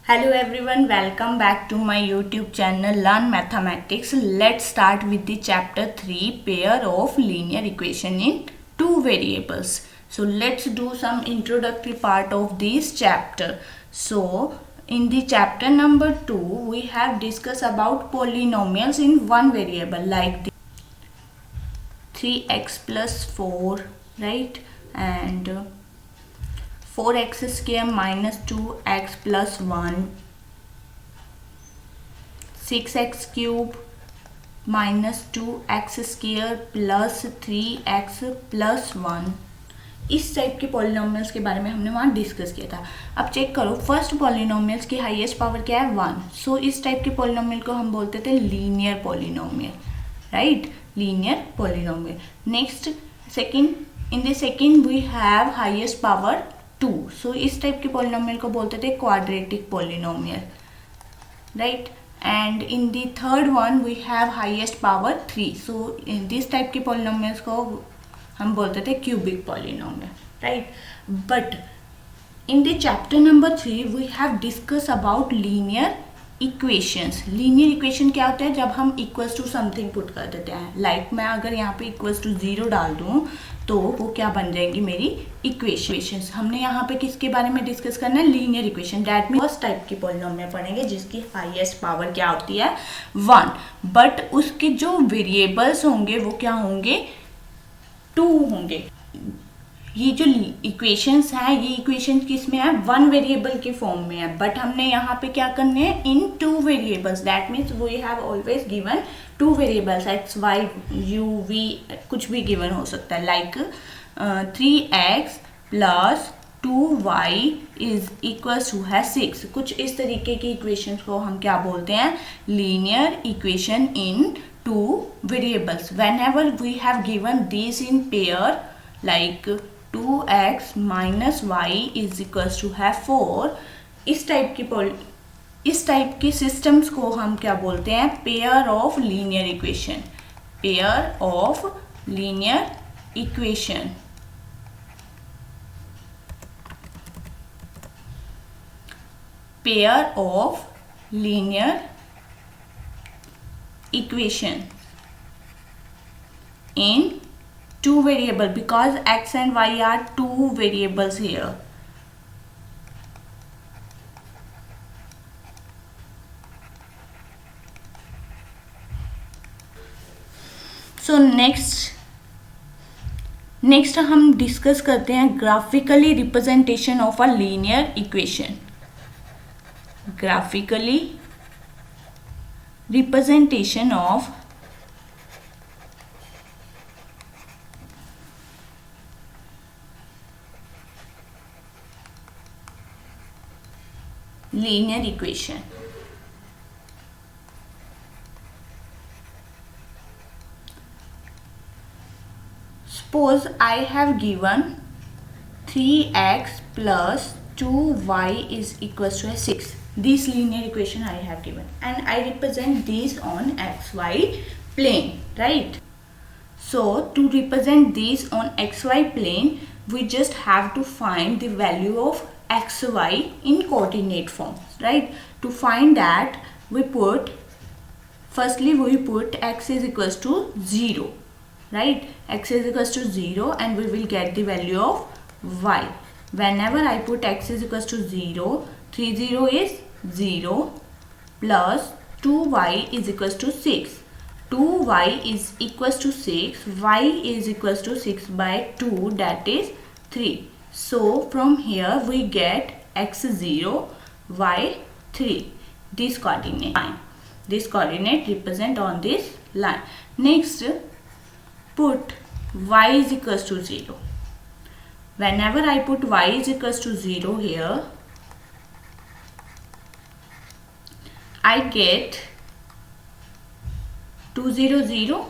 Hello everyone, welcome back to my YouTube channel Learn Mathematics. Let's start with the chapter 3, pair of linear equation in two variables. So let's do some introductory part of this chapter. So in the chapter number 2, we have discussed about polynomials in one variable like the 3x plus 4, right? And 4x square minus 2x plus 1, 6x cube minus 2x square plus 3x plus 1. इस type के polynomials के बारे में हमने वहाँ discuss किया था. अब चेक करो, फर्स्ट पॉलिनोमियल्स की हाईएस्ट पावर क्या है 1. सो इस टाइप के पॉलिनोमियल को हम बोलते थे linear polynomial, right, linear polynomial. Next in the second we have highest power 2. So इस टाइप के पॉलिनोमियल को बोलते थे quadratic polynomial, right. And in the third one we have highest power 3. So in this type के polynomials को हम बोलते थे cubic polynomial, right. But in the chapter number 3 we have discuss about linear equations. Linear equation क्या होता है? जब हम इक्वल्स टू समथिंग पुट कर देते हैं. लाइक मैं अगर यहाँ पे इक्वल्स टू 0 डाल दूँ तो वो क्या बन जाएगी मेरी इक्वेशंस. हमने यहाँ पे किसके बारे में डिस्कस करना है? Linear equation. That mean first type की पॉलिनोमियल पढ़ेंगे जिसकी हाईएस्ट पावर क्या होती है 1. बट उसके जो वेरिएबल्स होंगे वो क्या होंगे? 2 होंगे. ये जो इक्वेशंस हैं, ये इक्वेशन किस में है? 1 वेरिएबल के फॉर्म में है. बट हमने यहाँ पे क्या करने हैं? In 2 variables. That means we have always given 2 variables, x y u v, कुछ भी गिवन हो सकता है. Like 3x plus 2y is equals to है 6. कुछ इस तरीके की इक्वेशंस को हम क्या बोलते हैं? Linear equation in 2 variables. Whenever we have given this in pair like 2x minus y is equals to है 4. इस टाइप की सिस्टम्स को हम क्या बोलते हैं? Pair of linear equation. Pair of linear equation. Pair of linear equation in 2 variable because x and y are 2 variables here. So next हम discuss करते हैं graphically representation of a linear equation. Graphically representation of linear equation. Suppose I have given 3x plus 2y is equals to 6. This linear equation I have given and I represent this on xy plane, right? So to represent this on xy plane we just have to find the value of xy in coordinate form, right? To find that we put x is equals to 0, right? X is equals to 0 and we will get the value of y. Whenever I put x is equals to 0, 3 0 is 0 plus 2y is equals to 6. 2y is equals to 6, y is equals to 6 by 2, that is 3. So from here we get x0, y3. This coordinate line. This coordinate represent on this line. Next, put y is equals to 0. Whenever I put y is equals to 0 here, I get 2 0 0.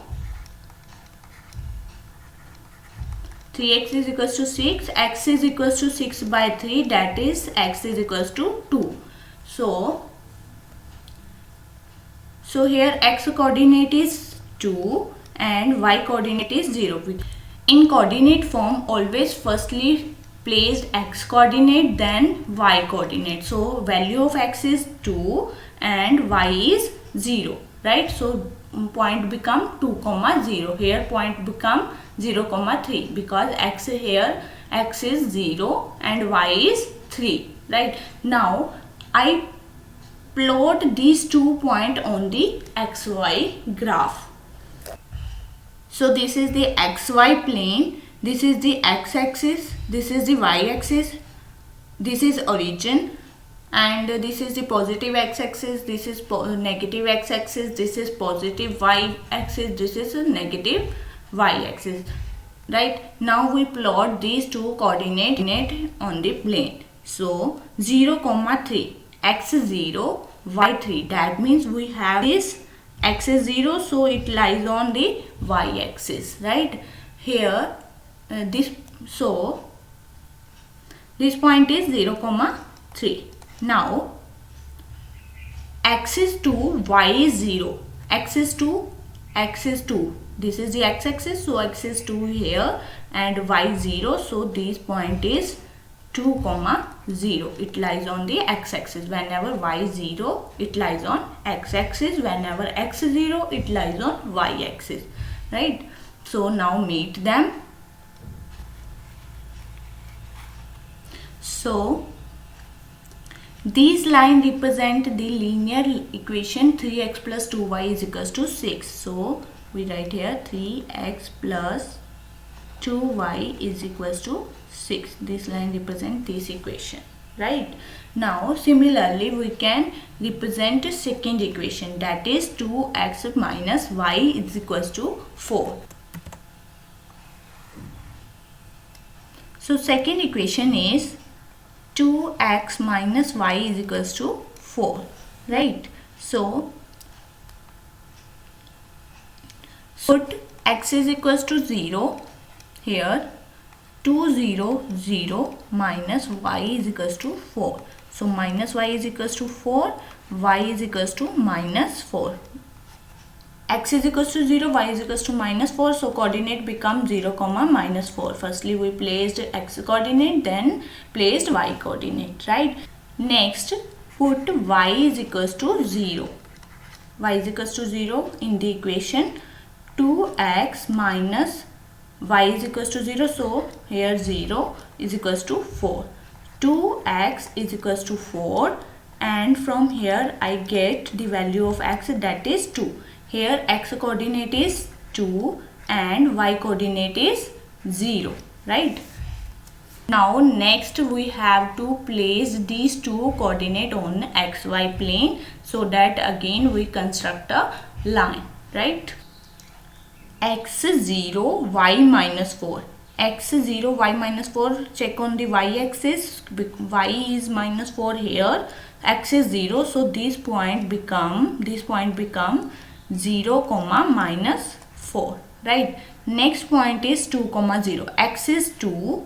3x is equals to 6, x is equals to 6 by 3, that is x is equals to 2. So here x coordinate is 2 and y coordinate is 0. In coordinate form always firstly placed x coordinate then y coordinate. So value of x is 2 and y is 0, right? So point become 2, 0. Here point become 0, 3 because x here x is 0 and y is 3, right? Now I plot these 2 points on the xy graph. So this is the xy plane, this is the x-axis, this is the y-axis, this is origin, and this is the positive x-axis, this is negative x-axis, this is positive y-axis, this is a negative y-axis, right? Now we plot these two coordinates on the plane. So 0, 3, x 0, y 3. That means we have this x is 0, so it lies on the y-axis, right? Here this point is 0, 3. Now x is 2, y is 0, x is 2, x is 2. This is the x-axis, so x is 2 here and y 0. So this point is 2, 0. It lies on the x-axis. Whenever y 0, it lies on x-axis. Whenever x 0, it lies on y-axis, right? So now meet them. So these lines represent the linear equation 3x plus 2y is equals to 6. So we write here 3x plus 2y is equals to 6. This line represents this equation, right? Now similarly we can represent a second equation, that is 2x minus y is equals to 4. So second equation is 2x minus y is equals to 4, right? So put x is equals to 0 here, 2 0 0 minus y is equals to 4. So minus y is equals to 4, y is equals to minus 4. X is equals to 0, y is equals to minus 4. So coordinate becomes 0, minus 4. Firstly we placed x coordinate, then placed y coordinate, right? Next put y is equals to 0. Y is equals to 0 in the equation. 2x minus y is equals to 0. So here 0 is equals to 4. 2x is equals to 4, and from here I get the value of x, that is 2. Here x coordinate is 2 and y coordinate is 0, right? Now next we have to place these two coordinates on xy plane, so that again we construct a line, right? X 0, y minus 4. X 0, y minus 4. Check on the y-axis. Y is minus 4 here. X is 0. So this point become 0, minus 4. Right. Next point is 2, 0. X is 2,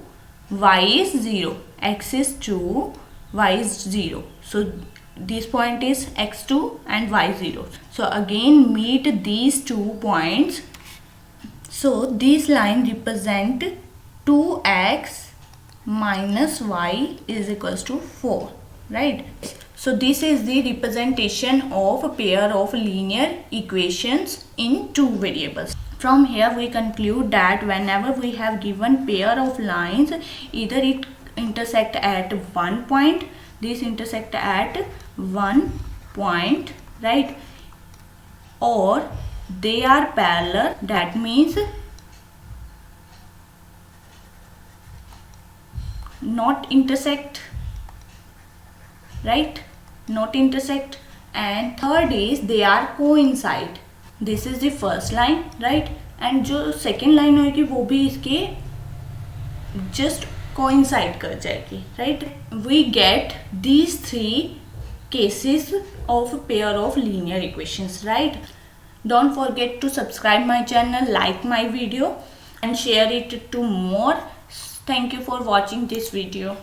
y is 0. X is 2, y is 0. So this point is x2 and y0. So again meet these 2 points. So this line represent 2x minus y is equals to 4, right? So this is the representation of a pair of linear equations in two variables. From here we conclude that whenever we have given pair of lines, either it intersect at one point, this intersect at one point, right? Or they are parallel, that means not intersect, right? Not intersect. And third is they are coincide. This is the first line, right? And जो second line होगी वो भी इसके just coincide कर जाएगी, right? We get these three cases of a pair of linear equations, right? Don't forget to subscribe my channel, like my video and share it to more. Thank you for watching this video.